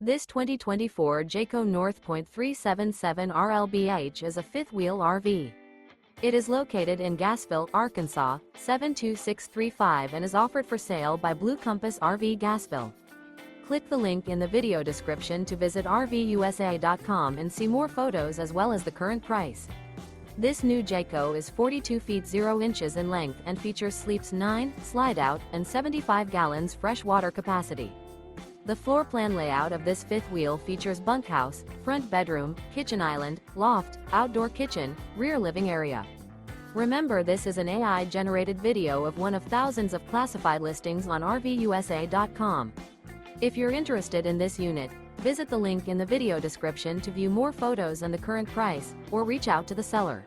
This 2024 Jayco North Point 377 RLBH is a fifth-wheel RV. It is located in Gassville, Arkansas, 72635 and is offered for sale by Blue Compass RV Gassville. Click the link in the video description to visit RVUSA.com and see more photos as well as the current price. This new Jayco is 42 feet 0 inches in length and features sleeps 9, slide-out, and 75 gallons fresh water capacity. The floor plan layout of this fifth wheel features bunkhouse, front bedroom, kitchen island, loft, outdoor kitchen, rear living area. Remember, this is an AI-generated video of one of thousands of classified listings on RVUSA.com. If you're interested in this unit, visit the link in the video description to view more photos and the current price, or reach out to the seller.